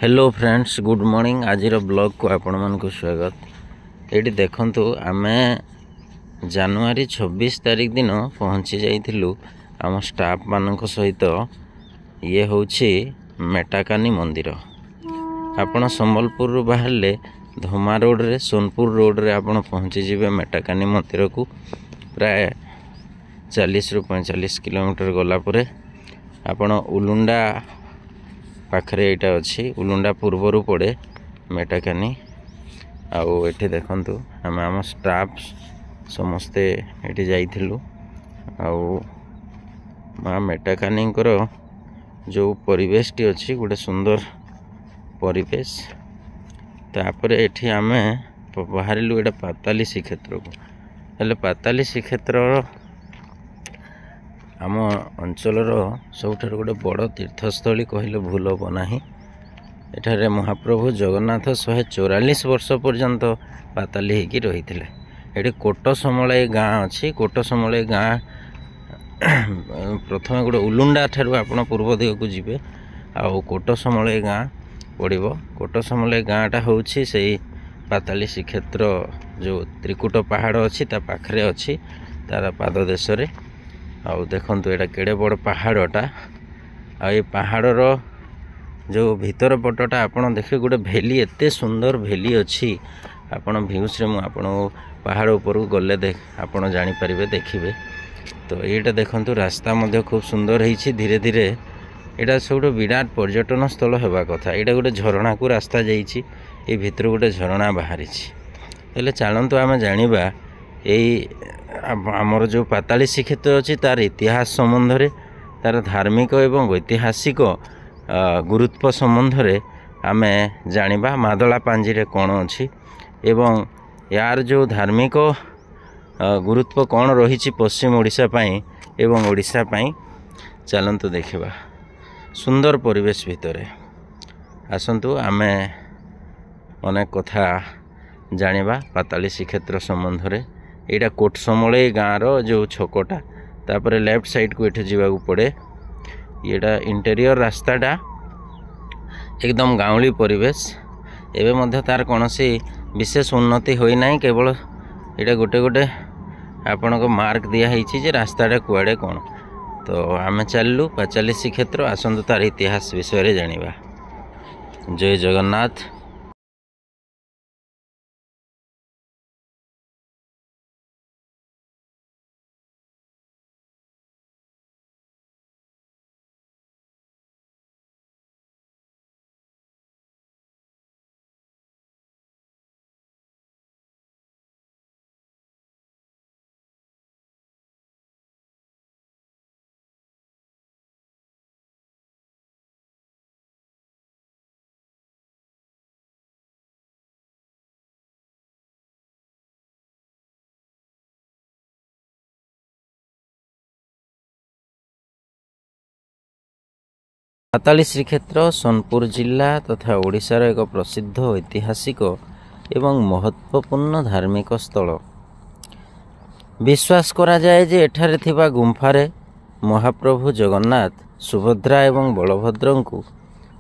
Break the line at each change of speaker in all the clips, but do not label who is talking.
Hello friends, good morning. आज blog को आपण मान को स्वागत। ये देखंतु आमे जनवरी 26 तारीख दिन पहुँची जाइथिलु आम स्टाफ मानक सहित। ये होछि मेटाकानी मंदिर। आपण संबलपुर बाहरले धमा रोड रे सोनपुर रोड रे आपण पहुँची जिवे मेटाकानी मंदिर को। प्राय 40 ରୁ 45 किलोमीटर गला परे आपण उलुंडा पाखरे एटा अछि। उलुंडा पूर्वर पड़े मेटाकानी। आउ एठी देखंतु आम स्टाफ समस्ते एठी जाइथिलु। आउ माँ मेटाकानी जो परिवेश टी अछि गोटे सुंदर परिवेश। तापर एठी आमे बाहरिलु एटा पाताली श्रीक्षेत्र को। हेले पाताली श्रीक्षेत्र आम अंचलर सबुठार गोटे बड़ तीर्थस्थली कहले भूल हम ना। एठारे महाप्रभु जगन्नाथ 144 वर्ष पर्यंत पाताली होगी रही थे। ये कोटसमलाई गाँ अच्छी। कोटसमलाई गाँ प्रथम गोटे उलुंडा ठारू आपण पूर्व दिग को जीवे आउ कोटसमलाई गाँ पड़ो। कोटसमलाई गाँटा हूँ से पाताली श्रीक्षेत्र जो त्रिकुट पहाड़ अच्छी ता पाखरे अच्छी तार पाददेश। आउ देखंतु एटा केड़े बड़ पहाड़टा। आ ये पहाड़र जो भीतर पटटा आपण देखिए गोटे भेली एते सुंदर भेली अच्छी। आपण भ्यूज रे मु आपण पहाड़ ऊपर गले देख आपण जानि परिबे देखिबे। तो एटा देखंतु रास्ता मध्ये खूब सुंदर होईछि। धीरे धीरे एटा सब विराट पर्यटन स्थल हेबा कथा। एटा गोटे झरणा को रास्ता जाईछि। ए भीतर गोटे झरणा बाहरिछि। हेले चलंतु आमे जानिबा एई आमर जो पाताली श्रीक्षेत्र अच्छी तार इतिहास संबंध रे तार धार्मिक एवं ऐतिहासिक गुरुत्व संबंध रे आमे जानिबा। मादला पांजी रे कौन अच्छी एवं यार जो धार्मिक गुरुत्व कौन रही पश्चिम ओडिशा पाई एवं ओडिशा पाई। चलंतु देखिबा सुंदर परिवेश भितरे आसंतु आमे अनेक कथा जानिबा पाताली श्रीक्षेत्र संबंध रे। एटा कोटसमलाई गाँव जो छकटा तापर लेफ्ट साइड को एठे जीवा पड़े। येटा इंटेरियर रास्ताटा एकदम गाँवली परिवेश। एवं मध्य तार कौन सी विशेष उन्नति होई नाही। केवल एटा गोटे गोटे आपण को मार्क दिया है जे रास्ताटा कुआड़े कौन। तो आमे चललु पाताली श्रीक्षेत्र। आसंतु तार इतिहास विषय जानिबा। जय जगन्नाथ। पाताली श्रीक्षेत्र सोनपुर जिला तथा ओडिशार एक प्रसिद्ध ऐतिहासिक एवं महत्वपूर्ण धार्मिक स्थल। विश्वास करा जाए जे एठारे थिबा गुंफारे महाप्रभु जगन्नाथ सुभद्रा एवं बलभद्र को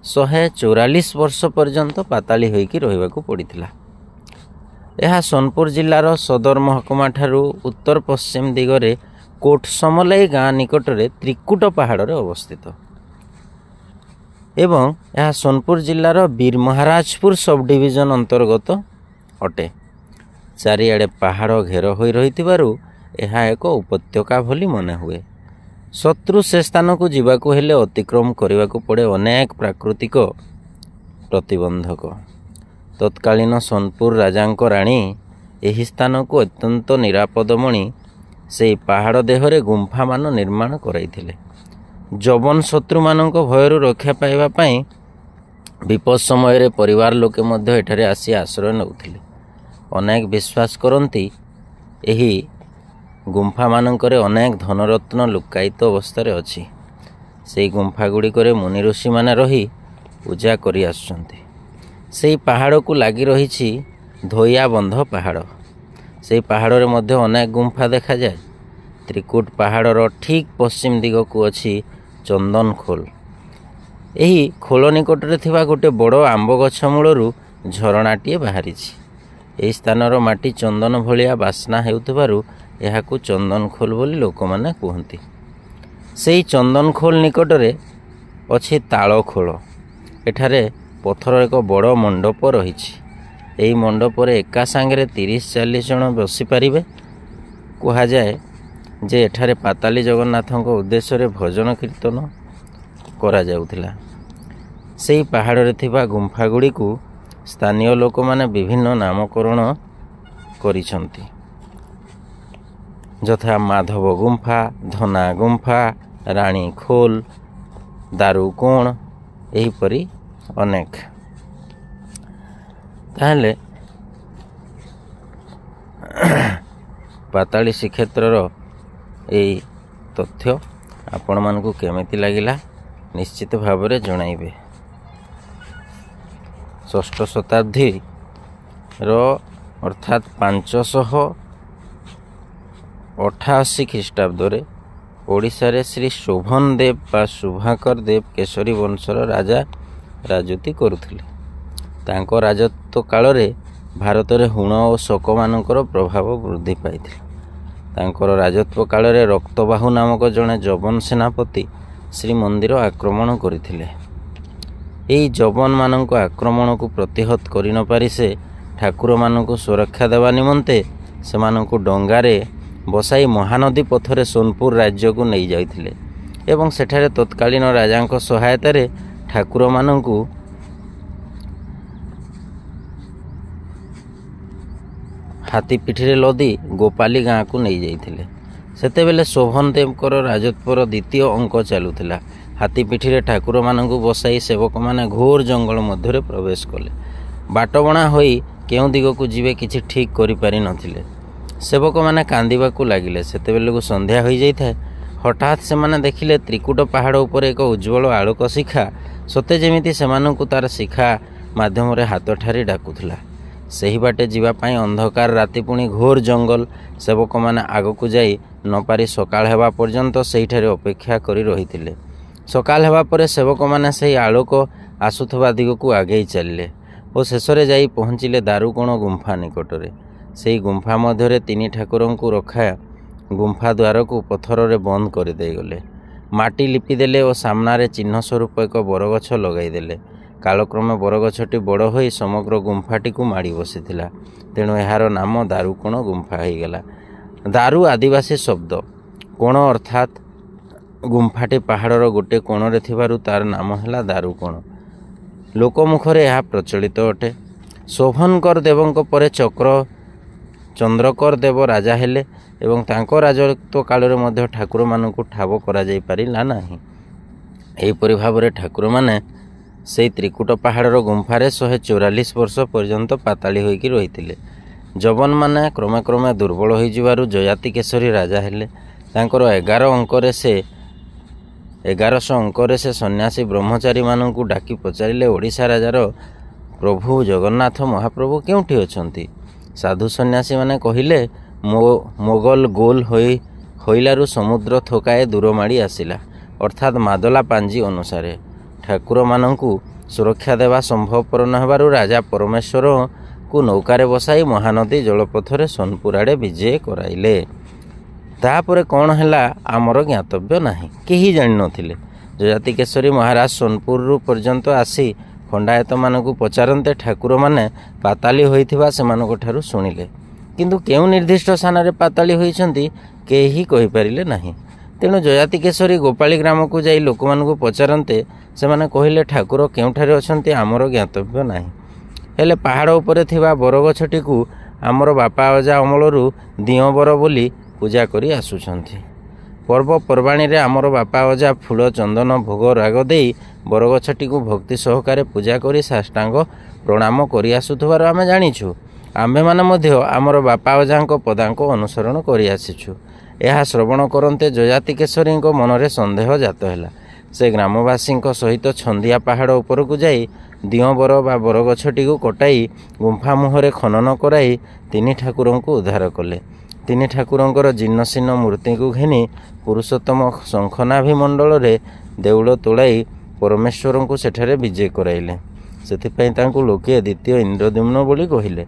144 वर्ष पर्यंत पाताली होइकी रहिबाकू पड़िथिला। यह सोनपुर जिलार सदर महकुमा ठारू उत्तर पश्चिम दिगरे कोटसमलाई गाँ निकटरे त्रिकुट पहाड़ रे अवस्थित एवं यह सोनपुर जिलार वीर महाराजपुर सब डिविजन अंतर्गत अटे। चारिआडे पहाड़ घेर होई रहिथिबारु यह एक उपत्यका भली मने हुए। शत्रु से स्थान को जीवाकू हेले अतिक्रम करने पड़े अनेक प्राकृतिक प्रतिबंधक। तत्कालीन सोनपुर राजांक राणी एही स्थान को अत्यंत निरापद मणि से पहाड़ देहरे गुंफा मान निर्माण कराइथिले। जबन शत्रु मानक भयरु रक्षा पाइबा पाई विपद समय रे परिवार लोके मध्य एठारे आसी आश्रय नउथिले। अनेक विश्वास करती एही गुंफा मानकरे अनेक धनरत्न लुकायित अवस्था रे अछि। सेई गुंफा गुड़िकरे मुनि ऋषि माने रही पूजा करि आसुछन्ति। सेई पहाड़ को लागी रहिछि धोइया बंध पहाड़। सेई पहाड़ रे मध्य अनेक गुंफा देखा जाए। त्रिकुट पहाड़र ठीक पश्चिम दिग को अछि चंदन खोल। ଏହି ଖୋଳ ନିକଟରେ ଥିବା ଗୋଟେ ବଡ଼ ଆମ୍ବ ଗଛ ମୂଳରୁ ଝରଣାଟିଏ ବାହାରିଛି। ଏହି ସ୍ଥାନର ମାଟି ଚନ୍ଦନ ଭଳିଆ ବାସ୍ନା ହେଉଥିବାରୁ ଏହାକୁ ଚନ୍ଦନ ଖୋଲ ବୋଲି ଲୋକମାନେ କୁହନ୍ତି। ସେହି ଚନ୍ଦନ ଖୋଲ ନିକଟରେ ଅଛି ତାଳ ଖୋଳ। ଏଠାରେ ପଥର ଏକ ବଡ଼ ମଣ୍ଡପ ରହିଛି। ଏହି ମଣ୍ଡପରେ ଏକା ସାଙ୍ଗରେ 30-40 ଜଣ ବସିପାରିବେ। କୁହାଯାଏ ଯେ ଏଠାରେ ପାତାଳି ଜଗନ୍ନାଥଙ୍କ ଉଦ୍ଦେଶ୍ୟରେ ଭଜନ କୀର୍ତ୍ତନ କରାଯାଉଥିଲା। ସେହି ପାହାଡ଼ରେ ଥିବା ଗୁମ୍ଫା ଗୁଡ଼ିକୁ ସ୍ଥାନୀୟ ଲୋକମାନେ ବିଭିନ୍ନ ନାମକରଣ କରିଛନ୍ତି, ଯଥା ମାଧବ ଗୁମ୍ଫା, ଧନା ଗୁମ୍ଫା, ରାଣୀ ଖୋଲ, ଦାରୁକୋଣ, ଏହିପରି ଅନେକ। ତାହେଲେ ପାତାଳି ଶ୍ରୀକ୍ଷେତ୍ରର ଏହି ତଥ୍ୟ ଆପଣମାନଙ୍କୁ କେମିତି ଲାଗିଲା ନିଶ୍ଚିତ ଭାବରେ ଜଣାଇବେ। ଷଷ୍ଠ ଶତାବ୍ଦୀର ଅର୍ଥାତ୍ 588 ଖ୍ରୀଷ୍ଟାବ୍ଦରେ ଓଡ଼ିଶାରେ ଶ୍ରୀ ଶୋଭନ ଦେବ ବା ଶୁଭାକର ଦେବ କେଶରୀ ବଂଶର ରାଜା ରାଜୁତି କରୁଥିଲେ। ତାଙ୍କ ରାଜତ୍ୱ କାଳରେ ଭାରତରେ ହୁଣ ଓ ଶକମାନଙ୍କର ପ୍ରଭାବ ବୃଦ୍ଧି ପାଇଥିଲା। ତାଙ୍କର ରାଜତ୍ୱ କାଳରେ ରକ୍ତବାହୁ ନାମକ ଜଣେ ଯବନ ସେନାପତି ଶ୍ରୀମନ୍ଦିର ଆକ୍ରମଣ କରିଥିଲେ। ଏହି ଯବନମାନଙ୍କ ଆକ୍ରମଣକୁ ପ୍ରତିହତ କରିନପାରି ସେ ଠାକୁରମାନଙ୍କୁ ସୁରକ୍ଷା ଦେବା ନିମନ୍ତେ ସେମାନଙ୍କୁ ଡଙ୍ଗାରେ ବସାଇ ମହାନଦୀ ପଥରେ ସୋନପୁର ରାଜ୍ୟକୁ ନେଇଯାଇଥିଲେ ଏବଂ ସେଠାରେ ତତ୍କାଳୀନ ରାଜାଙ୍କ ସହାୟତାରେ ଠାକୁରମାନଙ୍କୁ ହାତୀ ପିଠିରେ ଲଦି ଗୋପାଲି ଗାଁକୁ ନେଇଯାଇଥିଲେ। ସେତେବେଳେ ଶୋଭନ ଦେବଙ୍କର ରାଜତ୍ୱର ଦ୍ୱିତୀୟ ଅଙ୍କ ଚାଲୁଥିଲା। ହାତୀ ପିଠିରେ ଠାକୁରମାନଙ୍କୁ ବସାଇ ସେବକମାନେ ଘୋର ଜଙ୍ଗଲ ମଧ୍ୟରେ ପ୍ରବେଶ କଲେ। ବାଟବଣା ହୋଇ କେଉଁ ଦିଗକୁ ଯିବେ କିଛି ଠିକ୍ କରିପାରିନଥିଲେ। ସେବକମାନେ କାନ୍ଦିବାକୁ ଲାଗିଲେ। ସେତେବେଳକୁ ସନ୍ଧ୍ୟା ହୋଇଯାଇଥାଏ। ହଠାତ୍ ସେମାନେ ଦେଖିଲେ ତ୍ରିକୁଟ ପାହାଡ଼ ଉପରେ ଏକ ଉଜ୍ଜ୍ୱଳ ଆଲୋକ ଶିଖା ସତେ ଯେମିତି ସେମାନଙ୍କୁ ତାର ଶିଖା ମାଧ୍ୟମରେ ହାତ ଠାରି ଡାକୁଥିଲା। ସେହି ବାଟେ ଯିବା ପାଇଁ ଅନ୍ଧକାର ରାତି ପୁଣି ଘୋର ଜଙ୍ଗଲ। ସେବକମାନେ ଆଗକୁ ଯାଇ ନପାରି ସକାଳ ହେବା ପର୍ଯ୍ୟନ୍ତ ସେହିଠାରେ ଅପେକ୍ଷା କରି ରହିଥିଲେ। ସକାଳ ହେବା ପରେ ସେବକମାନେ ସେହି ଆଲୋକ ଆସୁଥିବା ଦିଗକୁ ଆଗେଇ ଚାଲିଲେ ଓ ଶେଷରେ ଯାଇ ପହଞ୍ଚିଲେ ଦାରୁକୋଣ ଗୁମ୍ଫା ନିକଟରେ। ସେହି ଗୁମ୍ଫା ମଧ୍ୟରେ 3 ଠାକୁରଙ୍କୁ ରଖା ଗୁମ୍ଫା ଦ୍ୱାରକୁ ପଥରରେ ବନ୍ଦ କରିଦେଇଗଲେ। ମାଟି ଲିପିଦେଲେ ଓ ସାମ୍ନାରେ ଚିହ୍ନ ସ୍ୱରୂପ ଏକ ବରଗଛ ଲଗାଇଦେଲେ। କାଳକ୍ରମେ ବରଗଛଟି ବଡ଼ ହୋଇ ସମଗ୍ର ଗୁମ୍ଫାଟିକୁ ମାଡ଼ି ବସିଥିଲା। ତେଣୁ ଏହାର ନାମ ଦାରୁକୋଣ ଗୁମ୍ଫା ହୋଇଗଲା। ଦାରୁ ଆଦିବାସୀ ଶବ୍ଦ, କୋଣ ଅର୍ଥାତ୍ ଗୁମ୍ଫାଟି ପାହାଡ଼ର ଗୋଟିଏ କୋଣରେ ଥିବାରୁ ତାର ନାମ ହେଲା ଦାରୁକୋଣ। ଲୋକମୁଖରେ ଏହା ପ୍ରଚଳିତ ଅଟେ। ଶୋଭନକର ଦେବଙ୍କ ପରେ ଚନ୍ଦ୍ରକର ଦେବ ରାଜା ହେଲେ ଏବଂ ତାଙ୍କ ରାଜତ୍ୱ କାଳରେ ମଧ୍ୟ ଠାକୁରମାନଙ୍କୁ ଠାବ କରାଯାଇପାରିଲା ନାହିଁ। ଏହିପରି ଭାବରେ ଠାକୁରମାନେ ସେହି ତ୍ରିକୁଟ ପାହାଡ଼ର ଗୁମ୍ଫାରେ 144 ବର୍ଷ ପର୍ଯ୍ୟନ୍ତ ପାତାଳି ହୋଇକି ରହିଥିଲେ। ଯବନମାନେ କ୍ରମେ କ୍ରମେ ଦୁର୍ବଳ ହୋଇଯିବାରୁ ଯୟାତି କେଶରୀ ରାଜା ହେଲେ। ତାଙ୍କର 1100 ଅଙ୍କରେ ସେ ସନ୍ନ୍ୟାସୀ ବ୍ରହ୍ମଚାରୀମାନଙ୍କୁ ଡାକି ପଚାରିଲେ, ଓଡ଼ିଶା ରାଜାର ପ୍ରଭୁ ଜଗନ୍ନାଥ ମହାପ୍ରଭୁ କେଉଁଠି ଅଛନ୍ତି? ସାଧୁ ସନ୍ନ୍ୟାସୀମାନେ କହିଲେ, ମୋଗଲ ଗୋଲ ହୋଇଲାରୁ ସମୁଦ୍ର ଥୋକାଏ ଦୂର ମାଡ଼ି ଆସିଲା, ଅର୍ଥାତ୍ ମାଦଲା ପାଞ୍ଜି ଅନୁସାରେ। ଠାକୁରମାନଙ୍କୁ ସୁରକ୍ଷା ଦେବା ସମ୍ଭବପର ନ ହେବାରୁ ରାଜା ପରମେଶ୍ୱରଙ୍କୁ ନୌକାରେ ବସାଇ ମହାନଦୀ ଜଳପଥରେ ସୋନପୁର ଆଡ଼େ ବିଜେ କରାଇଲେ। ତାପରେ କ'ଣ ହେଲା ଆମର ଜ୍ଞାତବ୍ୟ ନାହିଁ, କେହି ଜାଣିନଥିଲେ। ଯଯାତି କେଶରୀ ମହାରାଜ ସୋନପୁରରୁ ପର୍ଯ୍ୟନ୍ତ ଆସି ଖଣ୍ଡାୟତମାନଙ୍କୁ ପଚାରନ୍ତେ ଠାକୁରମାନେ ପାତାଳି ହୋଇଥିବା ସେମାନଙ୍କ ଠାରୁ ଶୁଣିଲେ, କିନ୍ତୁ କେଉଁ ନିର୍ଦ୍ଦିଷ୍ଟ ସ୍ଥାନରେ ପାତାଳି ହୋଇଛନ୍ତି କେହି କହିପାରିଲେ ନାହିଁ। ତେଣୁ ଯଯାତି କେଶରୀ ଗୋପାଳୀ ଗ୍ରାମକୁ ଯାଇ ଲୋକମାନଙ୍କୁ ପଚାରନ୍ତେ ସେମାନେ କହିଲେ, ଠାକୁର କେଉଁଠାରେ ଅଛନ୍ତି ଆମର ଜ୍ଞାତବ୍ୟ ନାହିଁ। ହେଲେ ପାହାଡ଼ ଉପରେ ଥିବା ବରଗଛଟିକୁ ଆମର ବାପା ଅଜା ଅମଳରୁ ଦିଅଁବର ବୋଲି ପୂଜା କରି ଆସୁଛନ୍ତି। ପର୍ବପର୍ବାଣୀରେ ଆମର ବାପା ଅଜା ଫୁଲ ଚନ୍ଦନ ଭୋଗ ରାଗ ଦେଇ ବରଗଛଟିକୁ ଭକ୍ତି ସହକାରେ ପୂଜା କରି ସାଷ୍ଟାଙ୍ଗ ପ୍ରଣାମ କରି ଆସୁଥିବାର ଆମେ ଜାଣିଛୁ। ଆମ୍ଭେମାନେ ମଧ୍ୟ ଆମର ବାପା ଅଜାଙ୍କ ପଦାଙ୍କ ଅନୁସରଣ କରି ଆସିଛୁ। ଏହା ଶ୍ରବଣ କରନ୍ତେ ଯଯାତି କେଶରୀଙ୍କ ମନରେ ସନ୍ଦେହ ଜାତ ହେଲା। ସେ ଗ୍ରାମବାସୀଙ୍କ ସହିତ ଛନ୍ଦିଆ ପାହାଡ଼ ଉପରକୁ ଯାଇ ଦିଅଁବର ବା ବରଗଛଟିକୁ କଟାଇ ଗୁମ୍ଫା ମୁହଁରେ ଖନନ କରାଇ 3 ଠାକୁରଙ୍କୁ ଉଦ୍ଧାର କଲେ। 3 ଠାକୁରଙ୍କର ଜୀର୍ଣ୍ଣଶୀର୍ଣ୍ଣ ମୂର୍ତ୍ତିକୁ ଘେନି ପୁରୁଷୋତ୍ତମ ଶଙ୍ଖନାଭି ମଣ୍ଡଳରେ ଦେଉଳ ତୋଳାଇ परमेश्वर को सेठारे विजय कराइले। से लोके द्वितीय इंद्रद्युम्न बोली कहिले।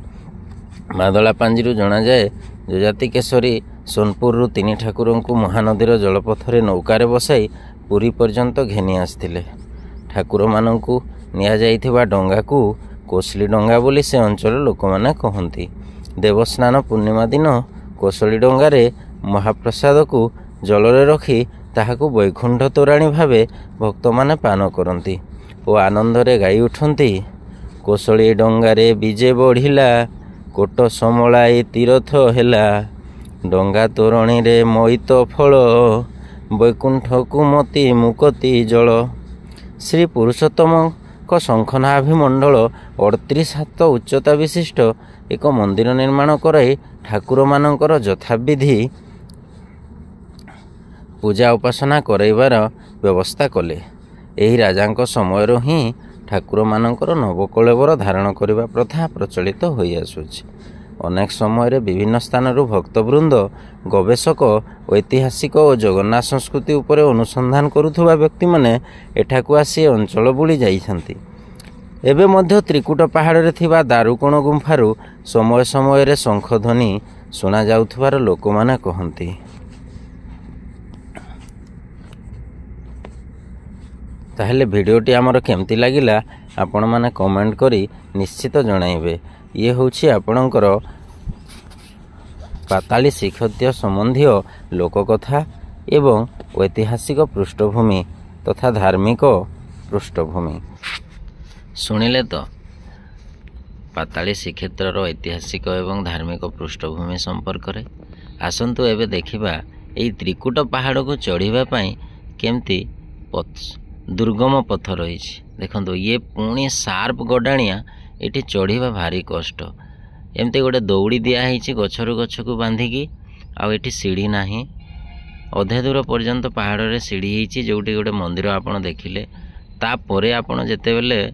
मादला पांजी जना जाए जजाति केशरी सोनपुर 3 ठाकुर को महानदीर जलपथरे नौकार बसाई पुरी पर्यंत घेनी आसथिले। ठाकुर मानू निया जाइथिबा डंगा को कोसली डंगा बोली से अंचल लोक माने कहंती। देवस्नान पूर्णिमा दिन कोसली डंगारे महाप्रसाद को जलरे रखी ताहाकू वैकुंठ तोराणी भावे भक्त माने पान करती और आनंदरे गाई उठती। कोसली डंगारे विजे बढ़िला कोट समलाई तीरथ हेला। डंगा तोरणी रे मोहित फल वैकुंठ कुमति मुकति जल। श्री पुरुषोत्तम को शंखनाभिमंडल 38 हाथ उच्चता विशिष्ट एक मंदिर निर्माण कराई ठाकुर मानकर यथाविधि पूजा उपासना कराइबार व्यवस्था कले। एही राजांक समय ही ठाकुर मानकर नवकलेवर धारण करने प्रथा प्रचलित हो आसुछि। अनेक समय विभिन्न स्थान भक्तवृंद गवेषक ऐतिहासिक और जगन्नाथ संस्कृति उपर अनुसंधान करुवा व्यक्ति माने एठाकू आसी अंचल बुली जाइछन्ति। एबे मध्य त्रिकुट पहाड़ रे थिबा दारुकोण गुंफारू समय समय रे शंखध्वनि सुना जाउथबार लोक माने कहंती। ताहले भिडियोटी आमर केमती लागिला आपण माने कमेंट करी निश्चित जणाइबे। ये होछि आपणकर पाताली श्रीक्षेत्र संबंधी लोककथा एवं ऐतिहासिक पृष्ठभूमि तथा धार्मिक पृष्ठभूमि शुणिले तो पाताली श्रीक्षेत्र ऐतिहासिक एवं धार्मिक पृष्ठभूमि संपर्क रे आसंतु एबे देखिबा एई त्रिकुट पहाड़ को चढ़ीबा पई केमती दुर्गम पथ रही। देखो ये पुणी सार्प गडाणिया ये चढ़ीबा भारी कष्ट। एमती गोटे दौड़ी दिखाई गचर गछ को बांधिकी आठी सीढ़ी ना अधे दूर पर्यंत पहाड़ रे सीढ़ी होती जोटी गोटे मंदिर आपड़ देखिले। तापर आपड़ जिते बेले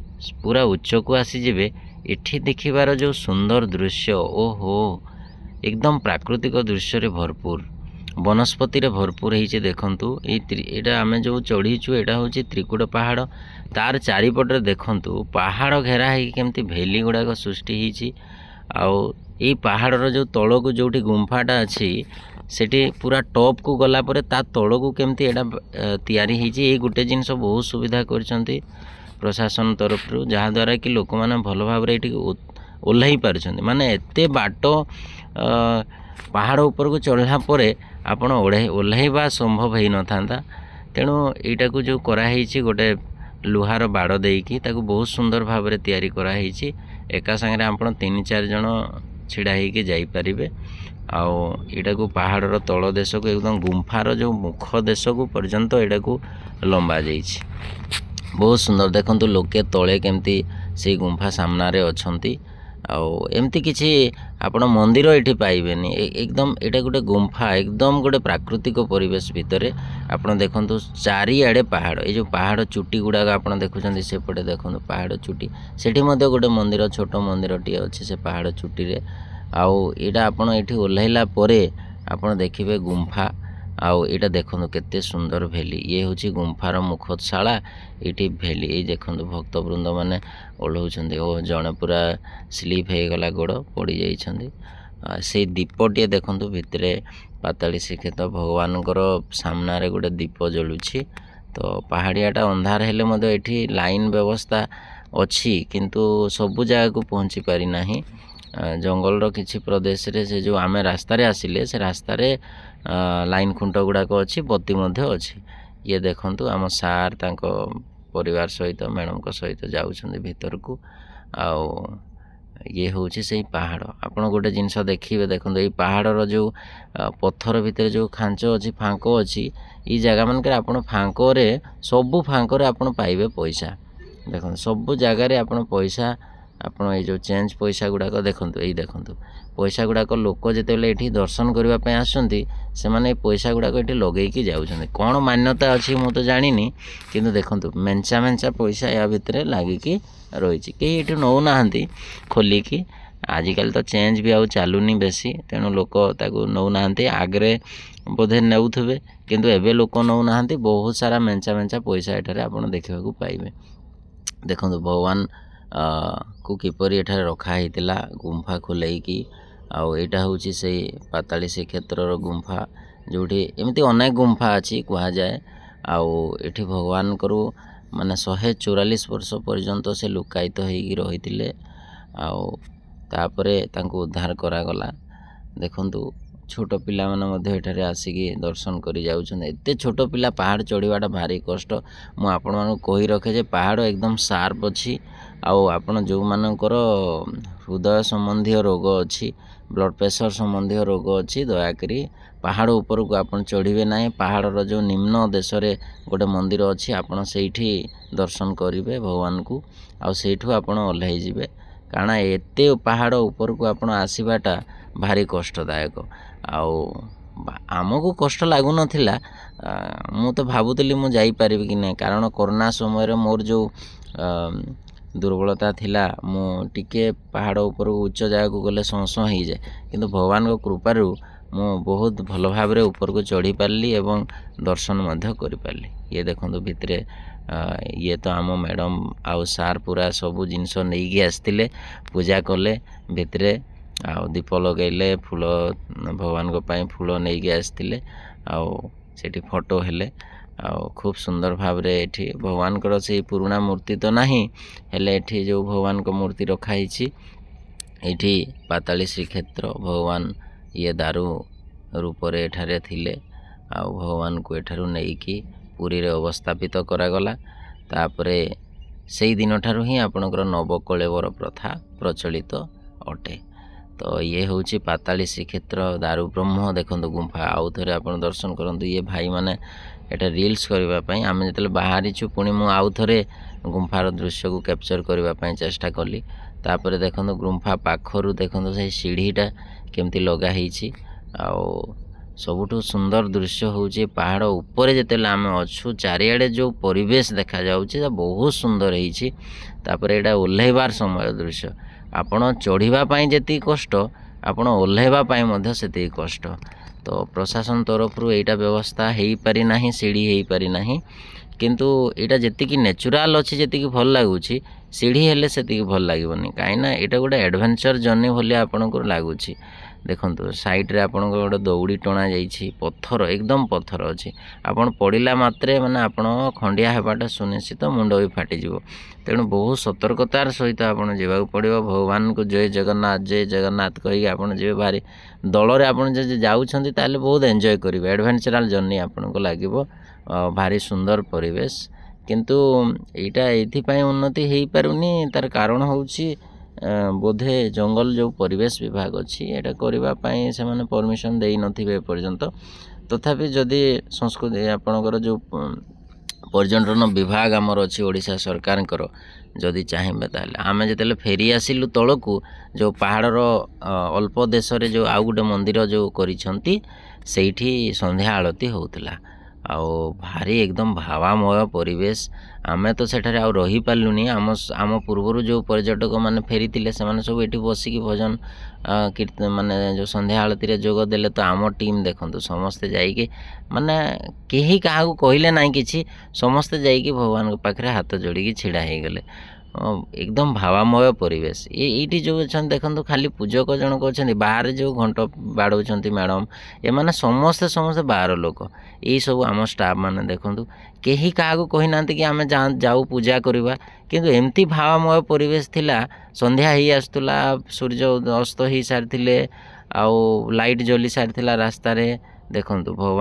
पूरा उच्च को आसीजे एठी देखिबार जो सुंदर दृश्य ओहो एकदम प्राकृतिक दृश्य रे भरपूर वनस्पति रे भरपूर होइछे। देखंतु एटा आमे जो चढ़ीचु एटा होची त्रिकुट पहाड़। तार चारिपटे देखंतु पहाड़ घेरा है केमती भेली गुड़ाक सृष्टि होइछी। आउ एई पहाड़ जो तल को जोटी गुंफाटा अच्छी सेठी पूरा टॉप को गला परे ता तल को केमती एटा तैयारी होइछी। एई गुटे जिनस बहुत सुविधा करछंती प्रशासन तरफ रु जहाँ द्वारा कि लोक माने भल भाव रे एठी ओल्हाई पारछंती। माने एते बाटो पहाड़ ऊपर को चढ़ला परे आपण ओल्हाइबा संभव हो न था। तेणु यीटा को जो कराई गोटे लुहार बाड़ देकी ताको बहुत सुंदर भाव रे तैयारी कराई। एका संगे आपण 3-4 जन छिड़ा होगी जापरें। आईटा को पहाड़ तल देश को एकदम गुंफार जो मुख देश को पर्यंत यहाँ को लंबा जा बहुत सुंदर। देखो लोके तले केमती से गुंफा सामने अच्छी एमती किसी आपण मंदिर ये पाइबेनी एकदम यहाँ गोटे गुंफा एकदम गोटे प्राकृतिक परिवेश भितर आपड़ देखु चारिआडे पहाड़ ये जो पहाड़ चुटी गुड़ाक आप देखुं सेपटे देखो पहाड़ चुटी से गोटे मंदिर छोट मंदिर टी अच्छे से पहाड़ चुटी रे आउ यहाँ आपड़ ये ओह्लैला आपड़ देखिए गुंफा आउ यहाँ देखो केते सुंदर भेली ये हूँ गुंफार मुखशाला ये भेली ये देखो भक्तवृंद मैंने ओह्लौंट ओ जड़े पूरा स्लीप हो गला गोड़ पड़ जा से दीपटे देखो भितर पाताली श्रीक्षेत्र भगवान सामने गोटे दीप जलुची। तो पहाड़ियाटा अंधार हेले ये लाइन व्यवस्था अच्छी किंतु सबु जगह को पहुँची पारि नाही। जंगल किसी प्रदेश रे से जो आमे रास्तारे आसिले से रास्तारे लाइन खुंट गुड़ाक अच्छी बत्ती अच्छी। ये देखंतु आम सार तांको परिवार सहित मैडम को सहित जाउछन्ति भीतर को आउ ये हूँ से पहाड़ आपड़ गोटे जिनस देखिए देखो ये पहाड़ जो पत्थर भितर जो खांच अच्छी फांक अच्छी ये जगह मानक आप फांकरे सबू फांकरे आप पाइबे पैसा। देखो सबू जगार आप पैसा आप जो चेंज पैसा गुड़ाक देखो ये देखो पैसा गुड़ाक लोक जिते ये दर्शन करने आसुँच से मैंने पैसा गुड़ाक ये लगेकी जाऊँ कौन मान्यता अच्छी मु तो जानी किंतु देखो मेंचा मेंचा पैसा या भितर लगिकी रही कहीं ये नौना खोलिकी आजिकल तो चेंज भी आउ चलुनी बेसी तेणु लोक ताकू नौना आगे बोधे नेउथबे किंतु एबे लोक नौना बहुत सारा मेंचा मेंचा पैसा एठारे आपण देखा पाइबे। देखो भगवान को किपर एठारे रखा होता गुंफा खोलैकी आउ यहाँ हूँ से पाताली श्रीक्षेत्र गुंफा जोटी एमती अनेक गुंफा अच्छी कह जाए आउ एठी भगवान को माने 144 वर्ष पर्यंत से लुकायित होगी रही तापरे तांको उद्धार करागला। देखंतु छोट पिला माने एठारे आसिकी दर्शन करी जाउछन। एते छोट पिला पहाड़ चढ़ीवाटा भारी कष्ट। मु आपण मानू कहि रखे जे पहाड़ एकदम शार्प अछि आउ आपण जो मानकर हृदय संबंधी रोग अछि ब्लड प्रेशर संबंधी रोग अच्छी दयाकोरी पहाड़ ऊपर को आप चढ़े ना। पहाड़ जो निम्न देश में गोटे मंदिर अच्छी आपड़ से दर्शन करेंगे भगवान को आठू आप ओह्लैजे कारण एत पहाड़ ऊपर को आप आसवाटा भारी कष्टदायक आमको कष्ट लगुन मु तो भावुली मुझापरि कि ना कारण कोरोना समय मोर जो दुर्बलता थिला मु टिके पहाड़ ऊपर उच्च जगह को गले संस हो जाए किंतु भगवान को कृपारू मु बहुत भल भाव ऊपर को चढ़ी पारली एवं दर्शन मध्य करि पारली। ये देखो भितरे ये तो आम मैडम आउ सार पूरा सबू जिनस नहीं आसते पूजा कले भितरे आ दीप लगैले फूल भगवान को पाई फूल नहीं आसते आठी फोटो हेले खूब सुंदर भाव एठी भगवान को से पुराना मूर्ति तो नहीं हेले एठी जो भगवान को मूर्ति रखाई एठी पाताली श्रीक्षेत्र भगवान ये दारू रूप एठारे थिले आ भगवान को एठारू नहीं पुरी रे अवस्थापित करागला। तापरे से दिन ठारू ही आपणकर नवकलेवर प्रथा प्रचलित अटे। तो ये हूँ पाताली श्रीक्षेत्र दारू ब्रह्म देखो गुंफा आउ थे आप दर्शन करूँ। ये भाई मैंने एटा रील्स करने आम जो बाहरी पुणी मु आउ थे गुंफार दृश्य को कैप्चर करने चेष्टा कली। तापर देखो गुंफा पाखर देखो से सीढ़ीटा केमती लगाही सबुठु सुंदर दृश्य हूँ पहाड़ ऊपर जिते आम अच्छु चारिआडे जो परिवेश देखा जाउछि बहुत सुंदर होती। यहाँ ओह्लैबार समय दृश्य आपण चढ़ापी जी कष्ट आपण ओह्लैवाई से कष्ट। तो प्रशासन तरफ यहाँ व्यवस्था हो पारि ना सीढ़ी हो पारि ना किंतु यहाँ जी नेचुराल अच्छी जी भल लगुच सीढ़ी हेले से भल लगनी कहीं यहाँ गोटे एडवेंचर जर्नी भाई आपन को लगुच। देखो साइड रे आपन गोटे दौड़ी टणा जाइए पत्थर एकदम पत्थर अच्छी आपन पड़ा मात्रे माने आपन खंडिया होगाटा सुनिश्चित मुंड भी फाटीज तेणु बहुत सतर्कतार सहित आपन जावाक पड़ो। भगवान को जय जगन्नाथ कही आपन जे भारी दल आपन जाउछंती ताले बहुत एंजॉय करेंगे एडवेंचरल जर्नी आपन को लगे भारी सुंदर परिवेश किंतु यहाँ ये उन्नति हो पारुनी तार कारण हूँ बोधे जंगल जो परिवेश विभाग अच्छी यहाँ करने से मैंने परमिशन दे नथिबे पर्यंत तथापि जदि संस्कृति आपणकर जो पर्यटन विभाग आमर अच्छी ओडिशा सरकार जदि चाहिए ताले आम जो फेरी आसिलु तलकू जो पहाड़र अल्प देश जो आउ गोटे मंदिर जो करिसेंती सेठी संध्या आलती होउतला आउ भारी एकदम भावामय परिवेश आमे तो सेठारे आउ रही पारलुनी आम पूर्वर जो पर्यटक माने फेरी से सब ये बसिकी भजन कीर्तन माने जो संध्या आलती रे जोग देले तो आम टीम देखंतु समस्ते जाइके माने केही काहाकू कहले ना किछि समस्ते जाइके भगवान पाखरे हाथ जोड़िकी छिड़ा हो गले एकदम भावामय परिवेश। ये जो अच्छा देखो खाली पूजक जनक अच्छा बाहर जो घंट बाड़ौंट मैडम एमाने समस्ते समस्ते बाहर लोक यही सब आम स्टाफ मैंने देखूँ कहीं क्या कही ना कि आम जाऊ पूजा करवा किंतु एमती भावामय परिवेश थिला संध्या ही आसुला सूर्य अस्त हो सारी आउ लाइट जली सारी रास्तार देखूँ भगवान